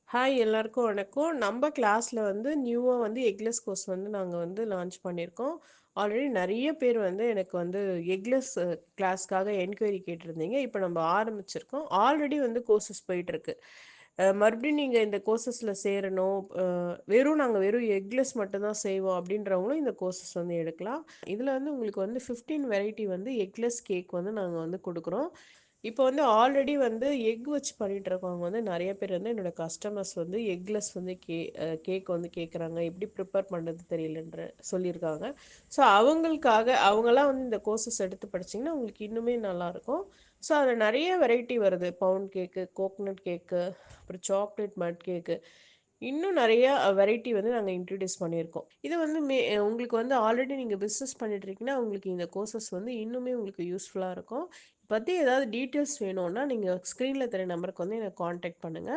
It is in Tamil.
ஹாய் எல்லாருக்கும் வணக்கம். நம்ம கிளாஸ்ல வந்து நியூவா வந்து எக்லெஸ் கோர்ஸ் வந்து நாங்க வந்து லான்ச் பண்ணியிருக்கோம். ஆல்ரெடி நெறைய பேர் வந்து எனக்கு வந்து எக்லெஸ் கிளாஸ்க்காக என்கொயரி கேட்டிருந்தீங்க. இப்போ நம்ம ஆரம்பிச்சிருக்கோம். ஆல்ரெடி வந்து கோர்சஸ் போயிட்டுருக்கு. மறுபடியும் நீங்க இந்த கோர்சஸ்ல சேரணும். நாங்க வெறும் எக்லெஸ் மட்டும் தான் செய்வோம் அப்படின்றவங்களும் இந்த கோர்சஸ் வந்து எடுக்கலாம். இதுல வந்து உங்களுக்கு வந்து 15 வெரைட்டி வந்து எக்லெஸ் கேக் வந்து நாங்க வந்து குடுக்குறோம். இப்போ வந்து ஆல்ரெடி வந்து எக் வச்சு பண்ணிட்டு இருக்கவங்க வந்து நெறைய பேர் வந்து என்னோட கஸ்டமர்ஸ் வந்து எக்லெஸ் வந்து கேக் வந்து கேட்குறாங்க. எப்படி ப்ரிப்பேர் பண்ணுறது தெரியலன்ற சொல்லியிருக்காங்க. ஸோ அவங்களுக்காக அவங்களாம் வந்து இந்த கோர்சஸ் எடுத்து படிச்சிங்கன்னா உங்களுக்கு இன்னுமே நல்லாயிருக்கும். ஸோ அதில் நிறைய வெரைட்டி வருது. பவுண்ட் கேக்கு, கோகனட் கேக்கு, அப்புறம் சாக்லேட் மட் கேக்கு, இன்னும் நிறைய வெரைட்டி வந்து நாங்கள் இன்ட்ரடியூஸ் பண்ணியிருக்கோம். இது வந்து உங்களுக்கு வந்து ஆல்ரெடி நீங்கள் பிஸ்னஸ் பண்ணிட்டு இருக்கீங்கன்னா உங்களுக்கு இந்த கோர்சஸ் வந்து இன்னுமே உங்களுக்கு யூஸ்ஃபுல்லாக இருக்கும். பற்றி ஏதாவது டீட்டெயில்ஸ் வேணும்னா நீங்கள் ஸ்க்ரீனில் தெரிய நம்பருக்கு வந்து எனக்கு காண்டாக்ட் பண்ணுங்கள்.